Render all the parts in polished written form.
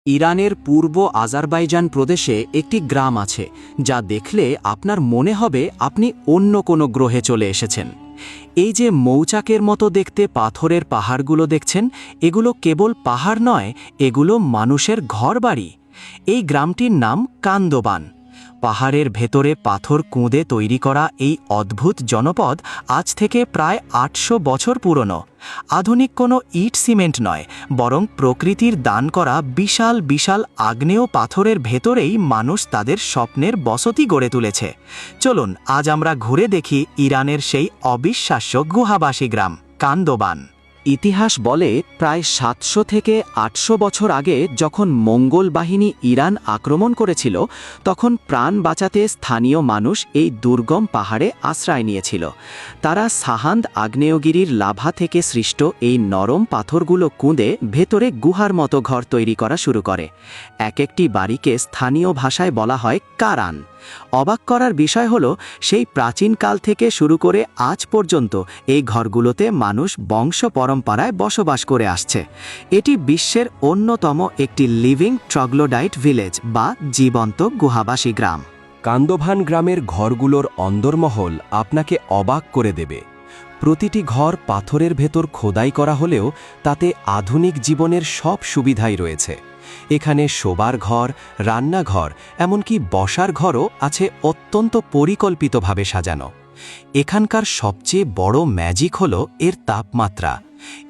ইরানের পূর্ব আজারবাইজান প্রদেশে একটি গ্রাম আছে যা দেখলে আপনার মনে হবে আপনি অন্য কোনো গ্রহে চলে এসেছেন। এই যে মৌচাকের মতো দেখতে পাথরের পাহাড়গুলো দেখছেন, এগুলো কেবল পাহাড় নয়, এগুলো মানুষের ঘরবাড়ি। এই গ্রামটির নাম কান্দোবান। পাহাড়ের ভেতরে পাথর কুঁদে তৈরি করা এই অদ্ভুত জনপদ আজ থেকে প্রায় ৮০০ বছর পুরনো। আধুনিক কোনো ইট সিমেন্ট নয়, বরং প্রকৃতির দান করা বিশাল বিশাল আগ্নেয় পাথরের ভেতরেই মানুষ তাদের স্বপ্নের বসতি গড়ে তুলেছে। চলুন আজ আমরা ঘুরে দেখি ইরানের সেই অবিশ্বাস্য গুহাবাসী গ্রাম কান্দোবান। ইতিহাস বলে প্রায় ৭০০ থেকে ৮০০ বছর আগে যখন মঙ্গোল বাহিনী ইরান আক্রমণ করেছিল, তখন প্রাণ বাঁচাতে স্থানীয় মানুষ এই দুর্গম পাহাড়ে আশ্রয় নিয়েছিল। তারা সাহান্দ আগ্নেয়গিরির লাভা থেকে সৃষ্ট এই নরম পাথরগুলো কুঁদে ভেতরে গুহার মতো ঘর তৈরি করা শুরু করে। এক একটি বাড়িকে স্থানীয় ভাষায় বলা হয় কারান। অবাক করার বিষয় হলো, সেই প্রাচীনকাল থেকে শুরু করে আজ পর্যন্ত এই ঘরগুলোতে মানুষ বংশ পরম্পরায় বসবাস করে আসছে। এটি বিশ্বের অন্যতম একটি লিভিং ট্রগ্লোডাইট ভিলেজ বা জীবন্ত গুহাবাসী গ্রাম। কান্দোভান গ্রামের ঘরগুলোর অন্দরমহল আপনাকে অবাক করে দেবে। প্রতিটি ঘর পাথরের ভেতর খোদাই করা হলেও তাতে আধুনিক জীবনের সব সুবিধাই রয়েছে। এখানে শোবার ঘর, রান্নাঘর, এমনকি বসার ঘরও আছে অত্যন্ত পরিকল্পিতভাবে সাজানো। এখানকার সবচেয়ে বড় ম্যাজিক হলো এর তাপমাত্রা।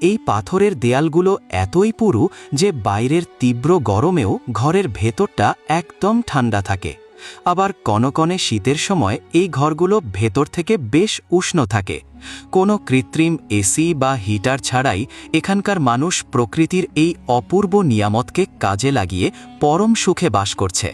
এই পাথরের দেয়ালগুলো এতই পুরু যে বাইরের তীব্র গরমেও ঘরের ভেতরটা একদম ঠান্ডা থাকে। আবার কনকনে শীতের সময় এই ঘরগুলো ভেতর থেকে বেশ উষ্ণ থাকে। কোনো কৃত্রিম এসি বা হিটার ছাড়াই এখানকার মানুষ প্রকৃতির এই অপূর্ব নিয়ামতকে কাজে লাগিয়ে পরম সুখে বাস করছে।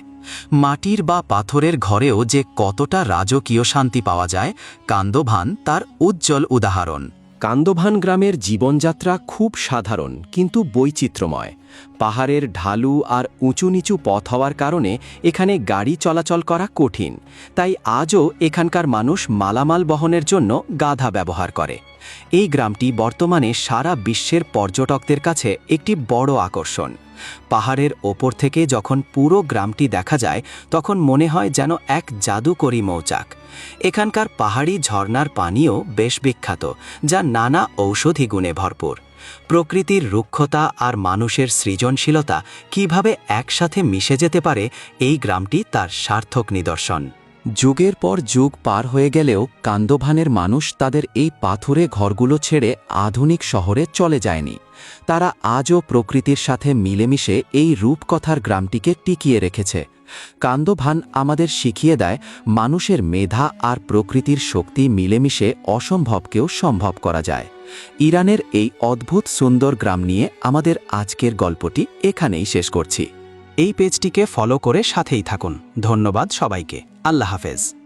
মাটির বা পাথরের ঘরেও যে কতটা রাজকীয় শান্তি পাওয়া যায়, কান্দোভান তার উজ্জ্বল উদাহরণ। কান্দোভান গ্রামের জীবনযাত্রা খুব সাধারণ কিন্তু বৈচিত্র্যময়। পাহাড়ের ঢালু আর উঁচু নিচু পথ হওয়ার কারণে এখানে গাড়ি চলাচল করা কঠিন, তাই আজও এখানকার মানুষ মালামাল বহনের জন্য গাধা ব্যবহার করে। এই গ্রামটি বর্তমানে সারা বিশ্বের পর্যটকদের কাছে একটি বড় আকর্ষণ। পাহাড়ের ওপর থেকে যখন পুরো গ্রামটি দেখা যায়, তখন মনে হয় যেন এক জাদুকরী মৌচাক। এখানকার পাহাড়ি ঝর্ণার পানিও বেশ বিখ্যাত, যা নানা ঔষধি গুণে ভরপুর। প্রকৃতির রুক্ষতা আর মানুষের সৃজনশীলতা কিভাবে একসাথে মিশে যেতে পারে, এই গ্রামটি তার সার্থক নিদর্শন। যুগের পর যুগ পার হয়ে গেলেও কান্দোভানের মানুষ তাদের এই পাথুরে ঘরগুলো ছেড়ে আধুনিক শহরে চলে যায়নি। তারা আজও প্রকৃতির সাথে মিলেমিশে এই রূপকথার গ্রামটিকে টিকিয়ে রেখেছে। কান্দোভান আমাদের শিখিয়ে দেয়, মানুষের মেধা আর প্রকৃতির শক্তি মিলেমিশে অসম্ভবকেও সম্ভব করা যায়। ইরানের এই অদ্ভুত সুন্দর গ্রাম নিয়ে আমাদের আজকের গল্পটি এখানেই শেষ করছি। এই পেজটিকে ফলো করে সাথেই থাকুন। ধন্যবাদ সবাইকে। আল্লাহ হাফেজ।